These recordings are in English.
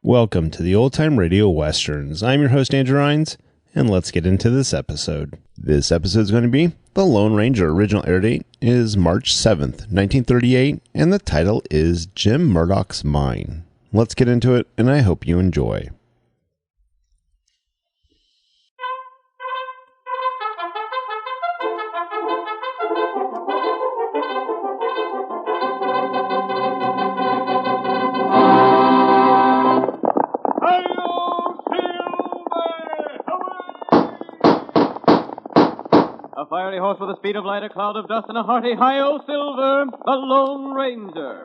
Welcome to the Old Time Radio Westerns. I'm your host, Andrew Rhines, and let's get into this episode. This episode is going to be The Lone Ranger. Original air date is March 7th, 1938, and the title is Jim Murdock's Mine. Let's get into it, and I hope you enjoy. A fiery horse with the speed of light, a cloud of dust, and a hearty hi-yo Silver, the Lone Ranger.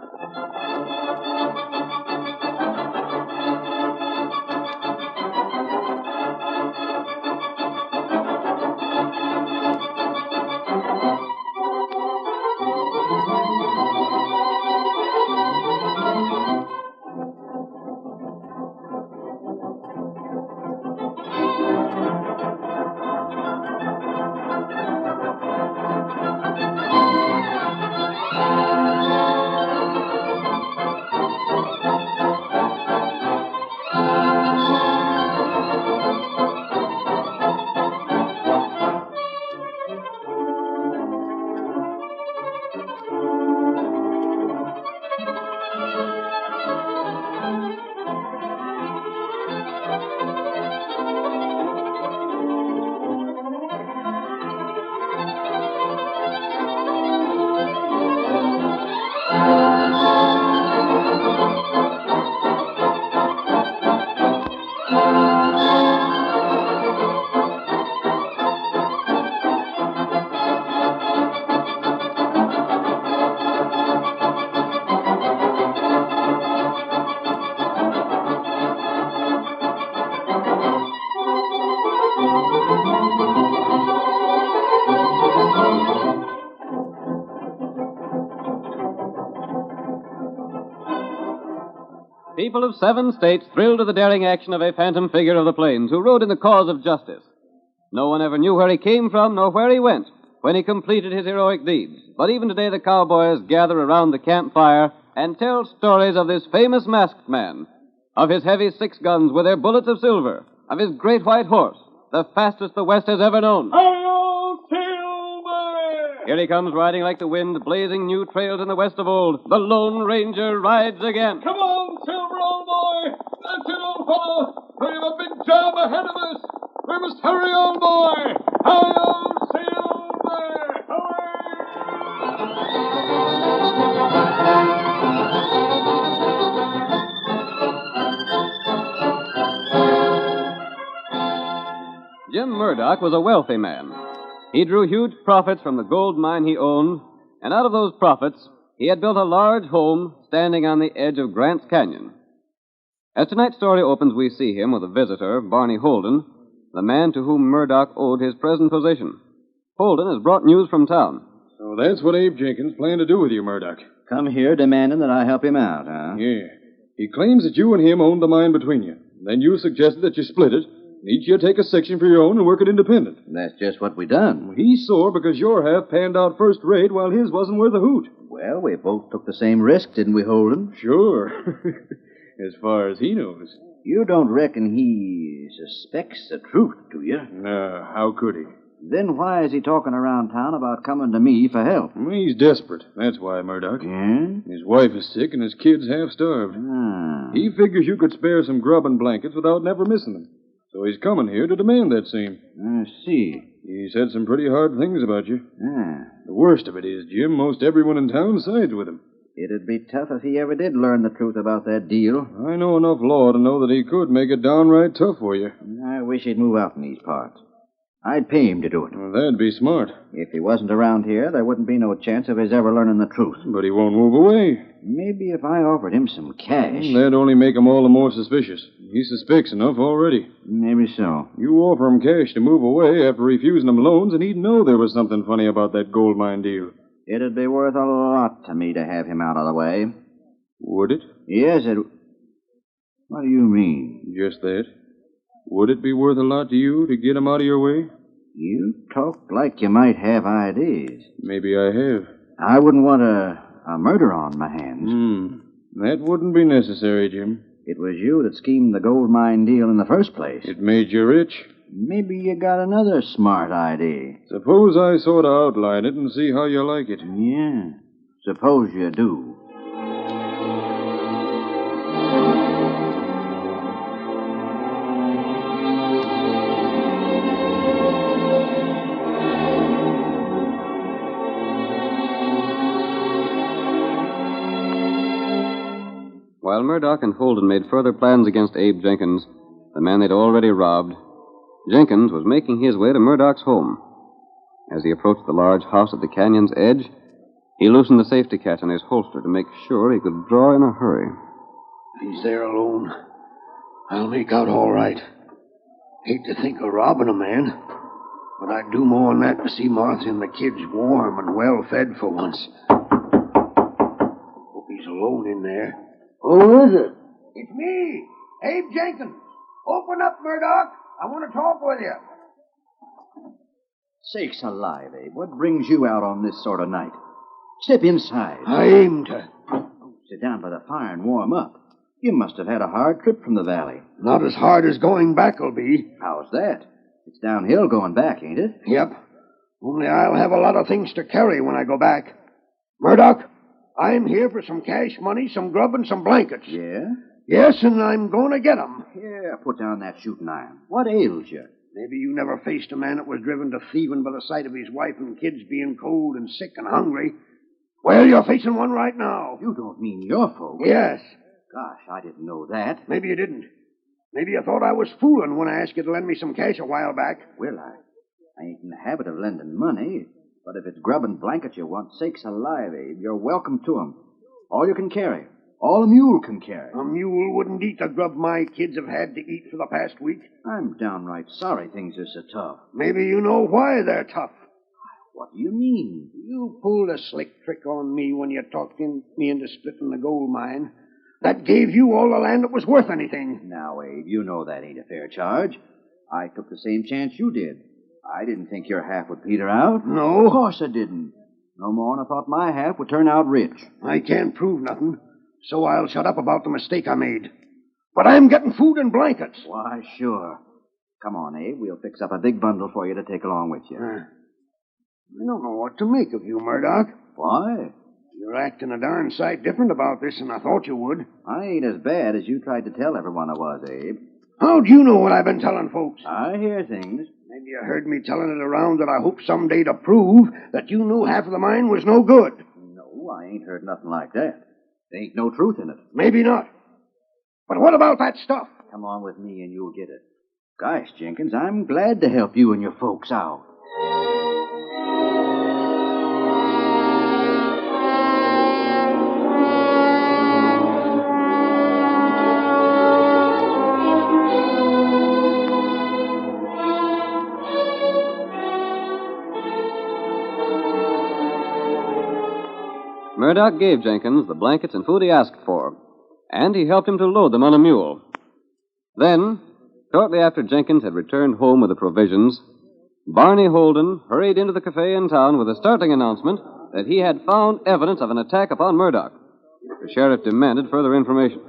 People of 7 states thrilled to the daring action of a phantom figure of the plains who rode in the cause of justice. No one ever knew where he came from nor where he went when he completed his heroic deeds. But even today the cowboys gather around the campfire and tell stories of this famous masked man, of his heavy 6 guns with their bullets of silver, of his great white horse, the fastest the West has ever known. Hi-yo, Silver! Here he comes, riding like the wind, blazing new trails in the West of old. The Lone Ranger rides again. Come on, Silver, old boy! That's it, old fellow! We have a big job ahead of us! We must hurry, old boy! Hi-yo, Silver! Jim Murdock was a wealthy man. He drew huge profits from the gold mine he owned, and out of those profits, he had built a large home standing on the edge of Grant's Canyon. As tonight's story opens, we see him with a visitor, Barney Holden, the man to whom Murdock owed his present position. Holden has brought news from town. So that's what Abe Jenkins planned to do with you, Murdock. Come here demanding that I help him out, huh? Yeah. He claims that you and him owned the mine between you. Then you suggested that you split it, and each you take a section for your own and work it independent. That's just what we done. He's sore because your half panned out first rate while his wasn't worth a hoot. Well, we both took the same risk, didn't we, Holden? Sure. As far as he knows. You don't reckon he suspects the truth, do you? No, how could he? Then why is he talking around town about coming to me for help? Well, he's desperate. That's why, Murdock. Yeah? His wife is sick and his kid's half starved. Ah. He figures you could spare some grub and blankets without never missing them. So he's coming here to demand that same. I see. He said some pretty hard things about you. Ah. The worst of it is, Jim, most everyone in town sides with him. It'd be tough if he ever did learn the truth about that deal. I know enough law to know that he could make it downright tough for you. I wish he'd move out in these parts. I'd pay him to do it. Well, that'd be smart. If he wasn't around here, there wouldn't be no chance of his ever learning the truth. But he won't move away. Maybe if I offered him some cash. That'd only make him all the more suspicious. He suspects enough already. Maybe so. You offer him cash to move away after refusing him loans, and he'd know there was something funny about that gold mine deal. It'd be worth a lot to me to have him out of the way. Would it? Yes, it... What do you mean? Just that. Would it be worth a lot to you to get him out of your way? You talk like you might have ideas. Maybe I have. I wouldn't want a murder on my hands. That wouldn't be necessary, Jim. It was you that schemed the gold mine deal in the first place. It made you rich. Maybe you got another smart idea. Suppose I sort of outline it and see how you like it. Yeah, suppose you do. While Murdock and Holden made further plans against Abe Jenkins, the man they'd already robbed, Jenkins was making his way to Murdock's home. As he approached the large house at the canyon's edge, he loosened the safety catch on his holster to make sure he could draw in a hurry. He's there alone. I'll make out all right. Hate to think of robbing a man, but I'd do more than that to see Martha and the kids warm and well fed for once. Hope he's alone in there. Who is it? It's me, Abe Jenkins. Open up, Murdock. I want to talk with you. Sakes alive, Abe. What brings you out on this sort of night? Step inside. I aim to. Sit down by the fire and warm up. You must have had a hard trip from the valley. Not as hard as going back will be. How's that? It's downhill going back, ain't it? Yep. Only I'll have a lot of things to carry when I go back. Murdock, I'm here for some cash money, some grub, and some blankets. Yeah? Yes, and I'm going to get 'em. Here, put down that shooting iron. What ails you? Maybe you never faced a man that was driven to thieving by the sight of his wife and kids being cold and sick and hungry. Well, you're facing one right now. You don't mean your folks? Yes. Gosh, I didn't know that. Maybe you didn't. Maybe you thought I was fooling when I asked you to lend me some cash a while back. Well, I ain't in the habit of lending money. But if it's grub and blankets you want, sakes alive, Abe, you're welcome to 'em. All you can carry. All a mule can carry. A mule wouldn't eat the grub my kids have had to eat for the past week. I'm downright sorry things are so tough. Maybe you know why they're tough. What do you mean? You pulled a slick trick on me when you talked me into splitting the gold mine. That gave you all the land that was worth anything. Now, Abe, you know that ain't a fair charge. I took the same chance you did. I didn't think your half would peter out. No? Of course I didn't. No more than I thought my half would turn out rich. I can't prove nothing, so I'll shut up about the mistake I made. But I'm getting food and blankets. Why, sure. Come on, Abe. We'll fix up a big bundle for you to take along with you. I don't know what to make of you, Murdock. Why? You're acting a darn sight different about this than I thought you would. I ain't as bad as you tried to tell everyone I was, Abe. How'd you know what I've been telling folks? I hear things. Maybe you heard me telling it around that I hope someday to prove that you knew half of the mine was no good. No, I ain't heard nothing like that. There ain't no truth in it. Maybe not. But what about that stuff? Come on with me and you'll get it. Gosh, Jenkins, I'm glad to help you and your folks out. Murdock gave Jenkins the blankets and food he asked for, and he helped him to load them on a mule. Then, shortly after Jenkins had returned home with the provisions, Barney Holden hurried into the cafe in town with a startling announcement that he had found evidence of an attack upon Murdock. The sheriff demanded further information.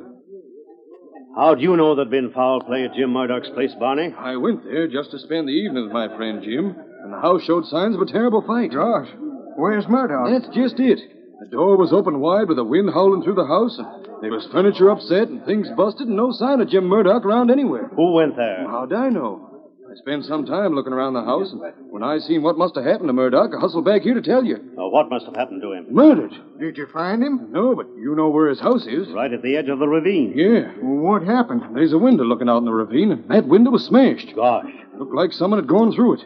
How'd you know there'd been foul play at Jim Murdock's place, Barney? I went there just to spend the evening with my friend Jim, and the house showed signs of a terrible fight. Gosh, where's Murdock? That's just it. The door was open wide with the wind howling through the house, and there was furniture upset and things busted and no sign of Jim Murdock around anywhere. Who went there? How'd I know? I spent some time looking around the house, and when I seen what must have happened to Murdock, I hustled back here to tell you. What must have happened to him? Murdered. Did you find him? No, but you know where his house is. Right at the edge of the ravine. Yeah. What happened? There's a window looking out in the ravine, and that window was smashed. Gosh. Looked like someone had gone through it.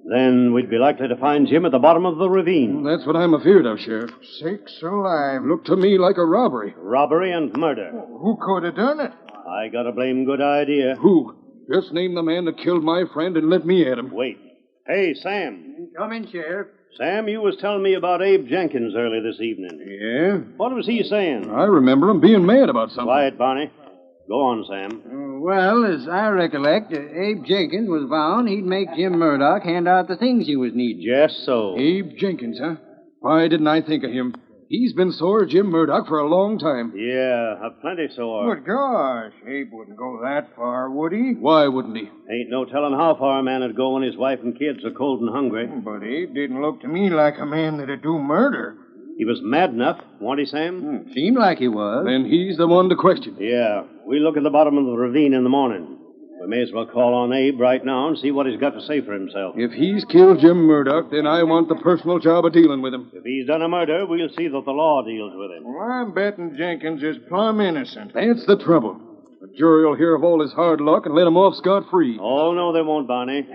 Then we'd be likely to find Jim at the bottom of the ravine. That's what I'm afeard of, Sheriff. Sakes alive. Looked to me like a robbery. Robbery and murder. Who could have done it? I got a blame good idea. Who? Just name the man that killed my friend and let me at him. Wait. Hey, Sam. Come in, Sheriff. Sam, you was telling me about Abe Jenkins early this evening. Yeah? What was he saying? I remember him being mad about something. Quiet, Barney. Go on, Sam. Well, as I recollect, Abe Jenkins was vowing he'd make Jim Murdock hand out the things he was needing. Just so. Abe Jenkins, huh? Why didn't I think of him? He's been sore Jim Murdock for a long time. Yeah, plenty sore. Good gosh, Abe wouldn't go that far, would he? Why wouldn't he? Ain't no telling how far a man would go when his wife and kids are cold and hungry. But Abe didn't look to me like a man that'd do murder. He was mad enough, won't he, Sam? Seemed like he was. Then he's the one to question. Yeah, we'll look at the bottom of the ravine in the morning. We may as well call on Abe right now and see what he's got to say for himself. If he's killed Jim Murdock, then I want the personal job of dealing with him. If he's done a murder, we'll see that the law deals with him. Well, I'm betting Jenkins is plumb innocent. That's the trouble. The jury will hear of all his hard luck and let him off scot-free. Oh, no, they won't, Barney.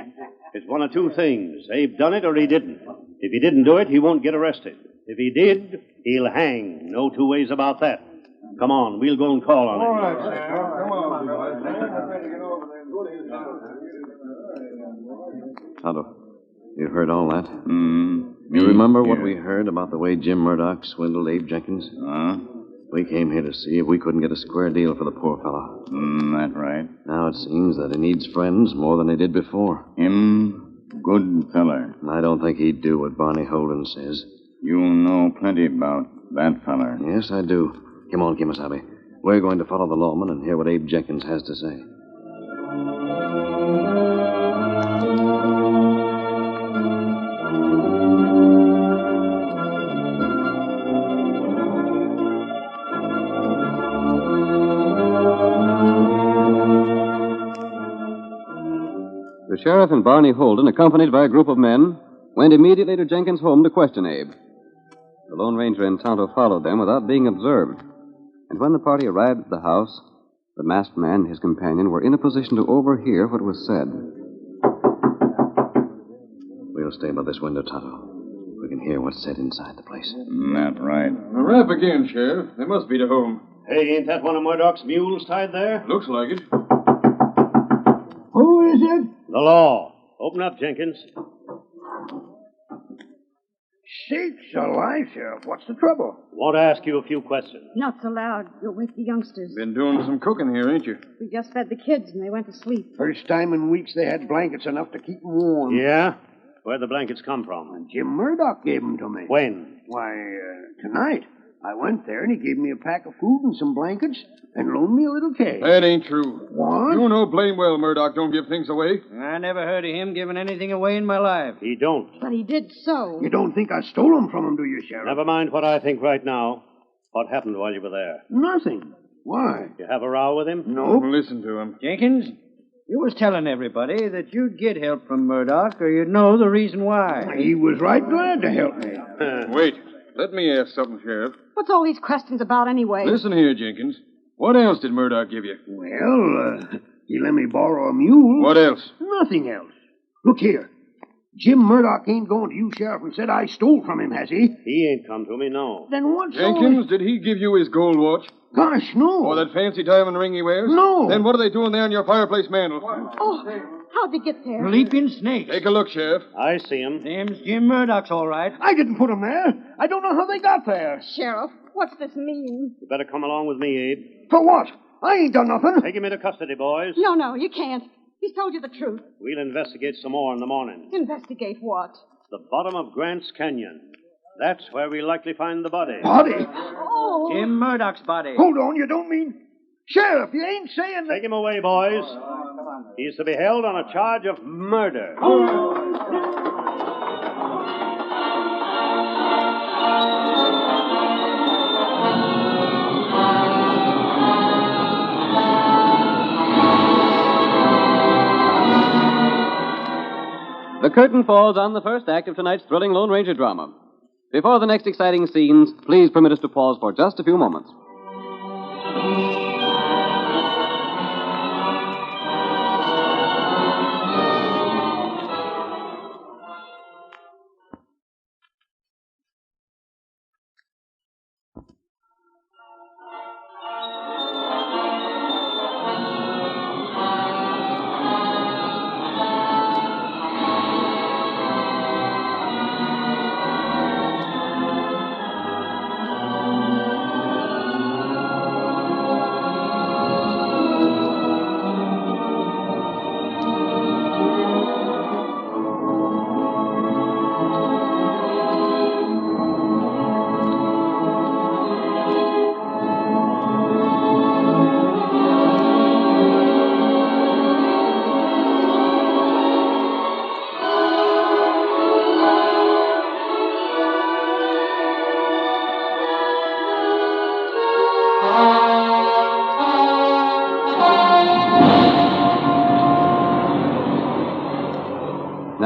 It's one of two things. Abe done it or he didn't. If he didn't do it, he won't get arrested. If he did, he'll hang. No two ways about that. Come on, we'll go and call on him. All right, Sam. Come on. Tonto, you heard all that? You remember what we heard about the way Jim Murdock swindled Abe Jenkins? We came here to see if we couldn't get a square deal for the poor fellow. That right. Now it seems that he needs friends more than he did before. Him, good feller. And I don't think he'd do what Barney Holden says. You know plenty about that feller. Yes, I do. Come on, Kimasabi. We're going to follow the lawman and hear what Abe Jenkins has to say. The sheriff and Barney Holden, accompanied by a group of men, went immediately to Jenkins' home to question Abe. The Lone Ranger and Tonto followed them without being observed. And when the party arrived at the house, the masked man and his companion were in a position to overhear what was said. We'll stay by this window, Tonto. We can hear what's said inside the place. That right. A rap again, Sheriff. They must be to home. Hey, ain't that one of Murdock's mules tied there? Looks like it. Who is it? The law. Open up, Jenkins. Sakes alive, Sheriff. What's the trouble? Want to ask you a few questions. Not so loud. You'll wake the youngsters. Been doing some cooking here, ain't you? We just fed the kids and they went to sleep. First time in weeks they had blankets enough to keep 'em warm. Yeah? Where'd the blankets come from? Jim Murdock gave 'em to me. When? Why, tonight. I went there and he gave me a pack of food and some blankets and loaned me a little cake. That ain't true. What? You know blame well Murdock don't give things away. I never heard of him giving anything away in my life. He don't. But he did so. You don't think I stole 'em from him, do you, Sheriff? Never mind what I think right now. What happened while you were there? Nothing. Why? You have a row with him? Nope. Listen to him. Jenkins, you was telling everybody that you'd get help from Murdock or you'd know the reason why. He was right glad to help me. Wait. Let me ask something, Sheriff. What's all these questions about anyway? Listen here, Jenkins. What else did Murdock give you? Well, he let me borrow a mule. What else? Nothing else. Look here. Jim Murdock ain't going to you, Sheriff, and said I stole from him, has he? He ain't come to me, no. Then what's Jenkins, did he give you his gold watch? Gosh, no. Or that fancy diamond ring he wears? No. Then what are they doing there in your fireplace mantle? Oh, how'd they get there? Leaping snakes. Take a look, Sheriff. I see him. Them's Jim Murdock's all right. I didn't put him there. I don't know how they got there. Sheriff, what's this mean? You better come along with me, Abe. For what? I ain't done nothing. Take him into custody, boys. No, you can't. He's told you the truth. We'll investigate some more in the morning. Investigate what? The bottom of Grant's Canyon. That's where we'll likely find the body. Body? Oh. Jim Murdock's body. Hold on, you don't mean... Sheriff, you ain't saying that... Take him away, boys. He's to be held on a charge of murder. The curtain falls on the first act of tonight's thrilling Lone Ranger drama. Before the next exciting scenes, please permit us to pause for just a few moments.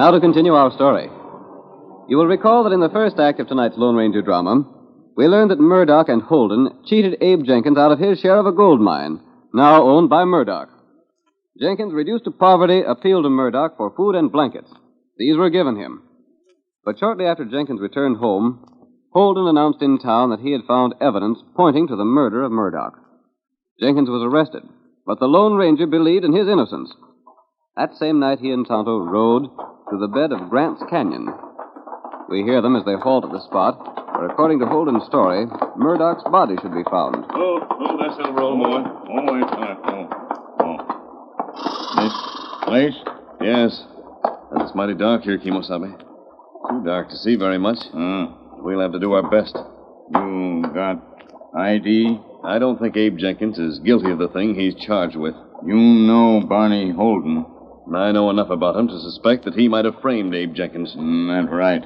Now to continue our story. You will recall that in the first act of tonight's Lone Ranger drama, we learned that Murdock and Holden cheated Abe Jenkins out of his share of a gold mine, now owned by Murdock. Jenkins, reduced to poverty, appealed to Murdock for food and blankets. These were given him. But shortly after Jenkins returned home, Holden announced in town that he had found evidence pointing to the murder of Murdock. Jenkins was arrested, but the Lone Ranger believed in his innocence. That same night, he and Tonto rode to the bed of Grant's Canyon. We hear them as they halt at the spot where, according to Holden's story, Murdock's body should be found. Oh, that's in a roll, boy. Oh, wait, This place? Yes. And it's mighty dark here, Kimosabe. Too dark to see very much. We'll have to do our best. You got ID? I don't think Abe Jenkins is guilty of the thing he's charged with. You know Barney Holden. I know enough about him to suspect that he might have framed Abe Jenkins. That's right.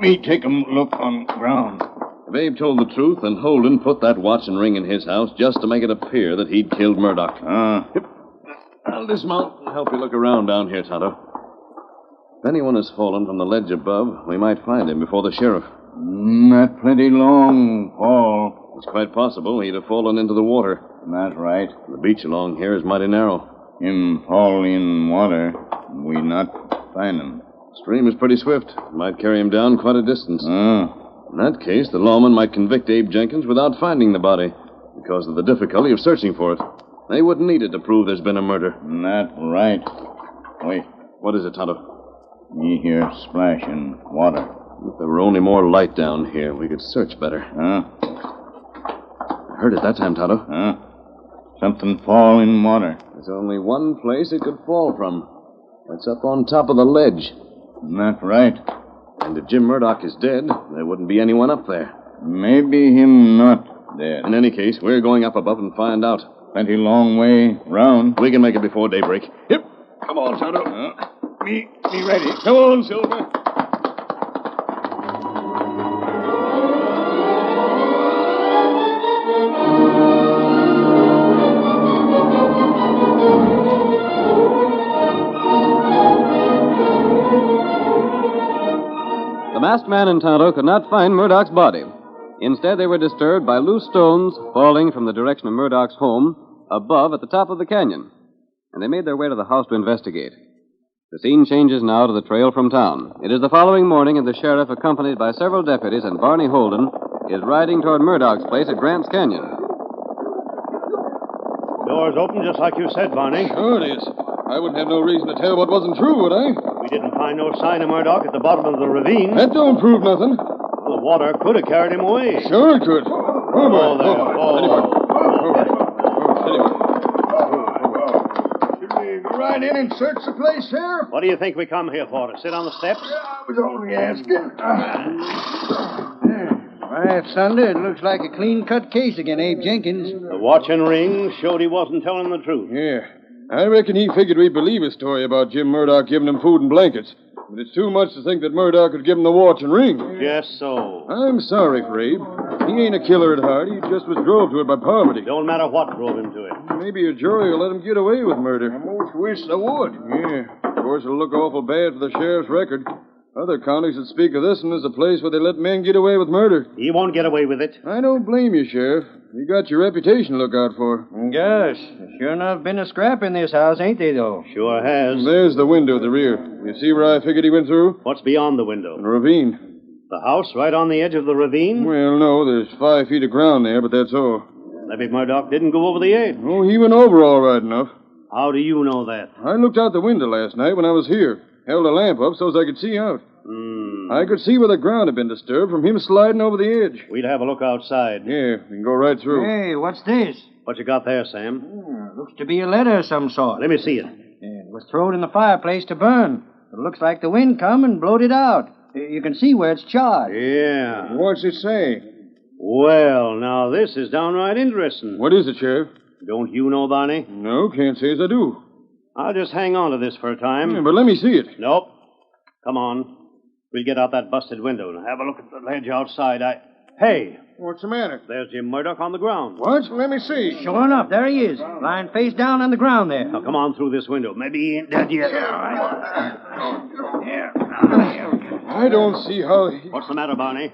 Me take a look on ground. If Abe told the truth, then Holden put that watch and ring in his house just to make it appear that he'd killed Murdock. I'll dismount and help you look around down here, Tonto. If anyone has fallen from the ledge above, we might find him before the sheriff. That plenty long fall. It's quite possible he'd have fallen into the water. That's right. The beach along here is mighty narrow. Him fall in water, we not find him. The stream is pretty swift. Might carry him down quite a distance. In that case, the lawman might convict Abe Jenkins without finding the body because of the difficulty of searching for it. They wouldn't need it to prove there's been a murder. That's right. Wait. What is it, Tonto? Me hear splash in water. If there were only more light down here, we could search better. I heard it that time, Tonto. Something fall in water. There's only one place it could fall from. That's up on top of the ledge. That's right. And if Jim Murdock is dead, there wouldn't be anyone up there. Maybe him not dead. In any case, we're going up above and find out. Plenty long way round. We can make it before daybreak. Yep. Come on, Tonto. Me ready. Come on, Silver. The masked man and Tonto could not find Murdock's body. Instead, they were disturbed by loose stones falling from the direction of Murdock's home above at the top of the canyon. And they made their way to the house to investigate. The scene changes now to the trail from town. It is the following morning, and the sheriff, accompanied by several deputies and Barney Holden, is riding toward Murdock's place at Grant's Canyon. Door's open just like you said, Barney. Sure it is. I wouldn't have no reason to tell what wasn't true, would I? We didn't find no sign of Murdock at the bottom of the ravine. That don't prove nothing. The water could have carried him away. Sure it could. Oh, there. Should we ride in and search the place, Sheriff? What do you think we come here for? To sit on the steps? I was only asking. Why, Thunder, it looks like a clean-cut case against Abe Jenkins. The watch and ring showed he wasn't telling the truth. Yeah. I reckon he figured we'd believe his story about Jim Murdock giving him food and blankets. But it's too much to think that Murdock would give him the watch and ring. Just so. I'm sorry for Abe. He ain't a killer at heart. He just was drove to it by poverty. Don't matter what drove him to it. Maybe a jury will let him get away with murder. I most wish they would. Yeah. Of course, it'll look awful bad for the sheriff's record. Other counties that speak of this one as a place where they let men get away with murder. He won't get away with it. I don't blame you, Sheriff. You got your reputation to look out for. Gosh, sure enough been a scrap in this house, ain't they, though? Sure has. There's the window at the rear. You see where I figured he went through? What's beyond the window? A ravine. The house right on the edge of the ravine? Well, no, there's 5 feet of ground there, but that's all. Maybe Murdock didn't go over the edge. Oh, he went over all right enough. How do you know that? I looked out the window last night when I was here. Held a lamp up so as I could see out. I could see where the ground had been disturbed from him sliding over the edge. We'd have a look outside. Yeah, we can go right through. Hey, what's this? What you got there, Sam? Looks to be a letter of some sort. Let me see it. It was thrown in the fireplace to burn. It looks like the wind come and blowed it out. You can see where it's charred. Yeah. What's it say? Well, now this is downright interesting. What is it, Sheriff? Don't you know, Barney? No, can't say as I do. I'll just hang on to this for a time. Yeah, but let me see it. Nope. Come on. We'll get out that busted window and have a look at the ledge outside. Hey, What's the matter? there's Jim Murdock on the ground. What? Let me see. Sure enough, there he is, lying face down on the ground there. Now, come on through this window. Maybe he ain't dead yet. I don't see how... What's the matter, Barney?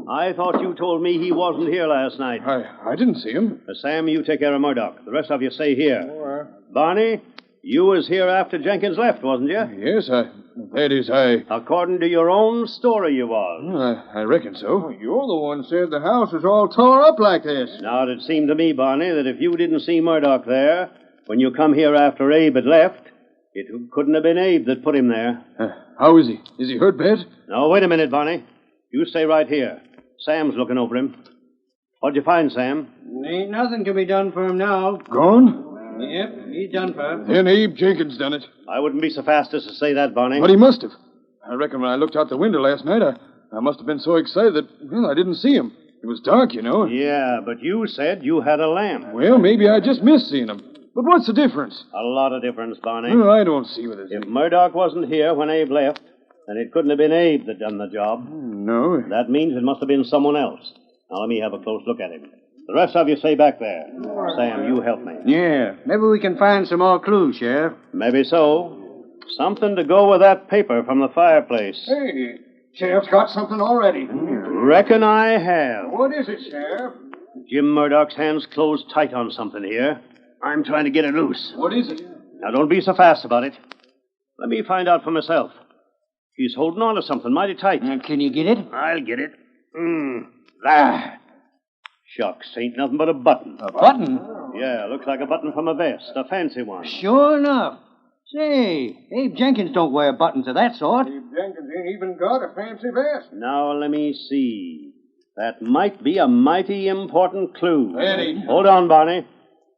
I thought you told me he wasn't here last night. I didn't see him. Sam, you take care of Murdock. The rest of you stay here. Barney, you was here after Jenkins left, wasn't you? Yes, that is, According to your own story, you was. I reckon so. You're the one said the house is all tore up like this. Now, it seemed to me, Barney, that if you didn't see Murdock there when you come here after Abe had left, it couldn't have been Abe that put him there. How is he? Is he hurt bad? Now, wait a minute, Barney. You stay right here. Sam's looking over him. What'd you find, Sam? Ain't nothing can be done for him now. Gone? Yep, he's done for. Then Abe Jenkins done it. I wouldn't be so fast as to say that, Barney. But he must have. I reckon when I looked out the window last night, I must have been so excited that, well, I didn't see him. It was dark, you know. Yeah, but you said you had a lamp. Well, maybe I just missed seeing him. But what's the difference? A lot of difference, Barney. Well, I don't see what it is. If Murdock wasn't here when Abe left, then it couldn't have been Abe that done the job. No. That means it must have been someone else. Now, let me have a close look at him. The rest of you stay back there. Sam, you help me. Yeah, maybe we can find some more clues, Sheriff. Maybe so. Something to go with that paper from the fireplace. Hey, Sheriff's got something already. Reckon I have. What is it, Sheriff? Jim Murdock's hands closed tight on something here. I'm trying to get it loose. What is it? Now, don't be so fast about it. Let me find out for myself. He's holding on to something mighty tight. Can you get it? I'll get it. There. Shucks, ain't nothing but a button. A button? Yeah, looks like a button from a vest, a fancy one. Sure enough. Say, Abe Jenkins don't wear buttons of that sort. Abe Jenkins ain't even got a fancy vest. Now, let me see. That might be a mighty important clue. Eddie. Hold on, Barney.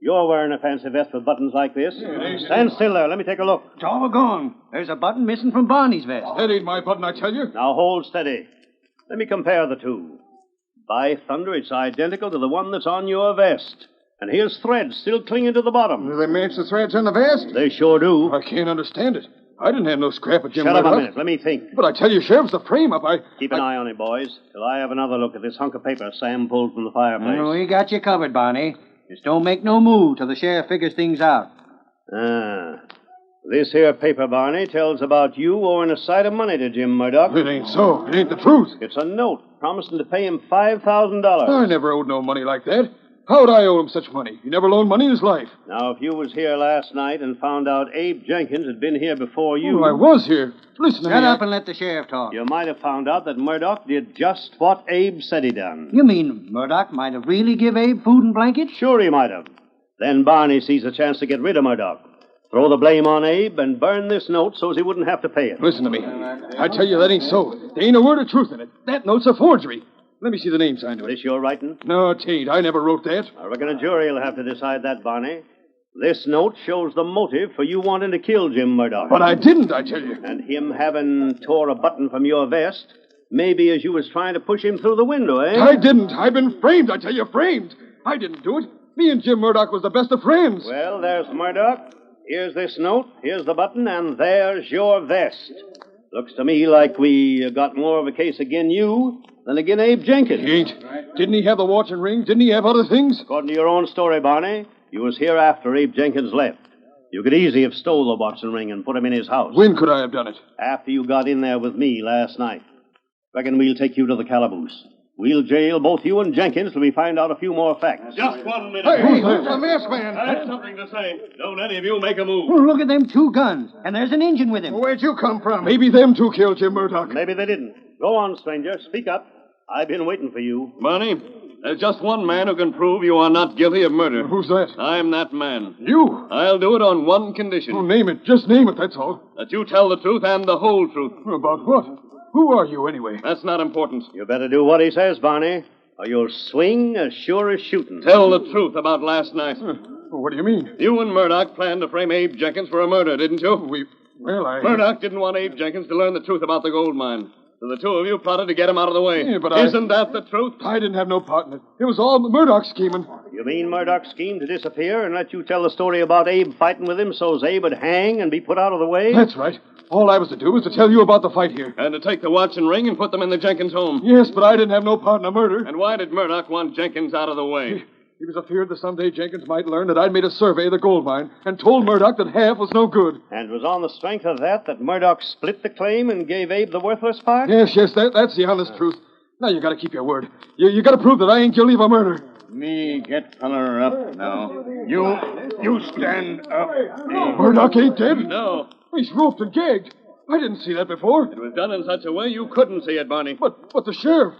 You're wearing a fancy vest with buttons like this. Stand still there. Let me take a look. Doggone. There's a button missing from Barney's vest. That ain't my button, I tell you. Now, hold steady. Let me compare the two. By thunder, it's identical to the one that's on your vest. And here's threads still clinging to the bottom. Do they match the threads on the vest? They sure do. I can't understand it. I didn't have no scrap of Jim Shut up Murdock. a minute. Let me think. But I tell you, Sheriff, the frame up, Keep an eye on it, boys, till I have another look at this hunk of paper Sam pulled from the fireplace. We got you covered, Barney. Just don't make no move till the sheriff figures things out. This here paper, Barney, tells about you owing a sight of money to Jim Murdock. It ain't so. It ain't the truth. It's a note promising to pay him $5,000. I never owed no money like that. How'd I owe him such money? He never loaned money in his life. Now, if you was here last night and found out Abe Jenkins had been here before you... Oh, I was here. Listen to me. Shut up and let the sheriff talk. You might have found out that Murdock did just what Abe said he done. You mean Murdock might have really give Abe food and blankets? Sure he might have. Then Barney sees a chance to get rid of Murdock. Throw the blame on Abe and burn this note so's he wouldn't have to pay it. Listen to me. I tell you, that ain't so. There ain't a word of truth in it. That note's a forgery. Let me see the name signed to it. This your writing? No, it ain't. I never wrote that. I reckon a jury will have to decide that, Barney. This note shows the motive for you wanting to kill Jim Murdock. But I didn't, I tell you. And him having tore a button from your vest, maybe as you was trying to push him through the window, eh? I didn't. I've been framed, I tell you, framed. I didn't do it. Me and Jim Murdock was the best of friends. Well, there's Murdock. Here's this note, here's the button, and there's your vest. Looks to me like we got more of a case again you than again Abe Jenkins. He ain't. Didn't he have the watch and ring? Didn't he have other things? According to your own story, Barney, you was here after Abe Jenkins left. You could easily have stole the watch and ring and put him in his house. When could I have done it? After you got in there with me last night. Reckon we'll take you to the calaboose. We'll jail both you and Jenkins till we find out a few more facts. Just 1 minute. Hey, who's the masked man? I have something to say. Don't any of you make a move. Oh, look at them 2 guns. And there's an engine with him. Where'd you come from? Maybe them two killed Jim Murdock. Maybe they didn't. Go on, stranger. Speak up. I've been waiting for you. Barney, there's just one man who can prove you are not guilty of murder. Who's that? I'm that man. You. I'll do it on one condition. Oh, name it. Just name it, that's all. That you tell the truth and the whole truth. About what? Who are you, anyway? That's not important. You better do what he says, Barney, or you'll swing as sure as shooting. Tell the truth about last night. What do you mean? You and Murdock planned to frame Abe Jenkins for a murder, didn't you? Murdock didn't want Abe Jenkins to learn the truth about the gold mine. So the two of you plotted to get him out of the way. Yeah, but Isn't that the truth? I didn't have no part in it. It was all Murdock scheming. You mean Murdock's scheme to disappear and let you tell the story about Abe fighting with him so's Abe would hang and be put out of the way? That's right. All I was to do was to tell you about the fight here. And to take the watch and ring and put them in the Jenkins home. Yes, but I didn't have no part in the murder. And why did Murdock want Jenkins out of the way? He was afeard that someday Jenkins might learn that I'd made a survey of the gold mine and told Murdock that half was no good. And it was on the strength of that Murdock split the claim and gave Abe the worthless part? Yes, that's the honest truth. Now you gotta keep your word. You gotta prove that I ain't guilty of a murder. Me get feller up now. You stand up. Murdock ain't dead? No. He's roped and gagged. I didn't see that before. It was done in such a way you couldn't see it, Barney. But the sheriff.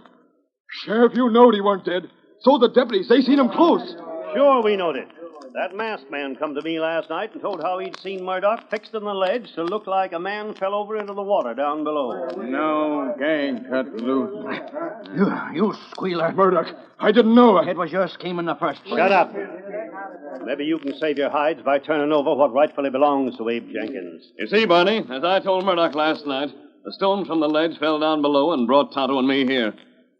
Sheriff, you knowed he weren't dead. So the deputies, they seen him close. Sure, we knowed it. That masked man come to me last night and told how he'd seen Murdock fixed in the ledge to look like a man fell over into the water down below. No gag cut loose. You squealer. Murdock, I didn't know it. It was your scheme in the first place. Shut up. Maybe you can save your hides by turning over what rightfully belongs to Abe Jenkins. You see, Barney, as I told Murdock last night, the stone from the ledge fell down below and brought Tonto and me here.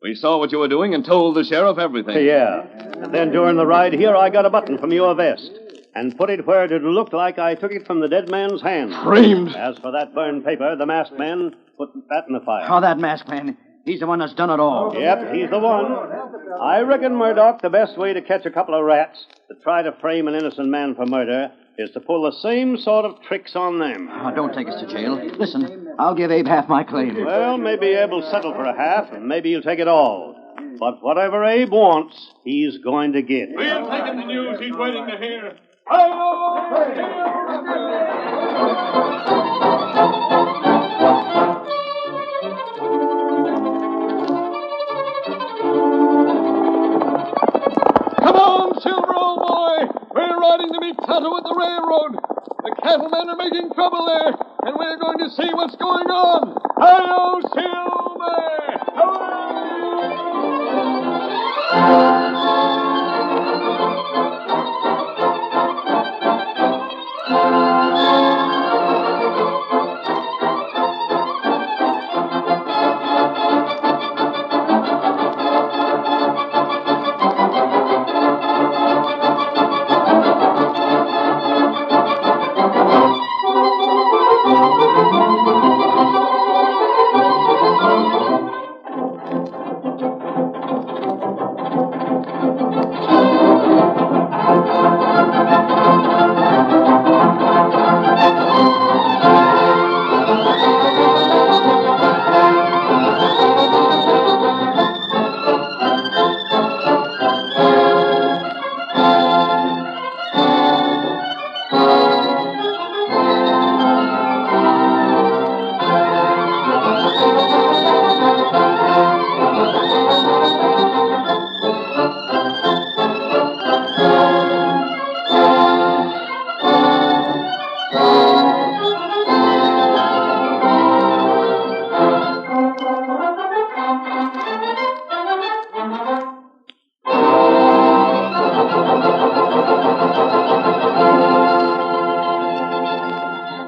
We saw what you were doing and told the sheriff everything. Yeah. And then during the ride here, I got a button from your vest and put it where it looked like I took it from the dead man's hand. Framed. As for that burned paper, the masked man put that in the fire. Oh, that masked man. He's the one that's done it all. Yep, he's the one. I reckon, Murdock, the best way to catch a couple of rats to try to frame an innocent man for murder is to pull the same sort of tricks on them. Oh, don't take us to jail. Listen, I'll give Abe half my claim. Well, maybe Abe will settle for a half, and maybe he'll take it all. But whatever Abe wants, he's going to get. We'll take him the news he's waiting to hear. Come on, Silver, old boy. We're riding to meet Tonto at the railroad. The cattlemen are making trouble there, and we're going to see what's going on. Hi-yo, Silver!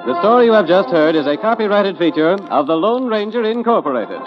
The story you have just heard is a copyrighted feature of the Lone Ranger Incorporated.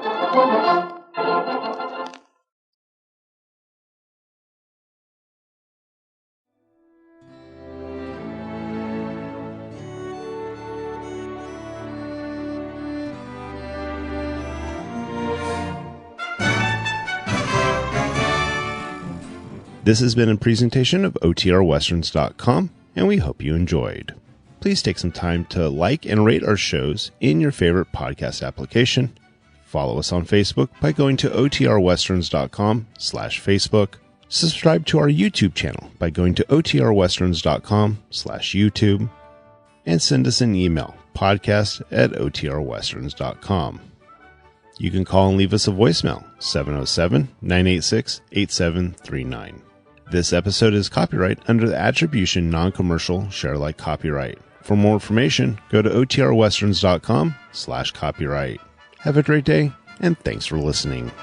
This has been a presentation of OTRWesterns.com, and we hope you enjoyed. Please take some time to like and rate our shows in your favorite podcast application. Follow us on Facebook by going to OTRWesterns.com/Facebook. Subscribe to our YouTube channel by going to OTRWesterns.com/YouTube. And send us an email, podcast@OTRWesterns.com. You can call and leave us a voicemail, 707-986-8739. This episode is copyright under the Attribution Non-Commercial Share-alike copyright. For more information, go to OTRWesterns.com/copyright. Have a great day, and thanks for listening.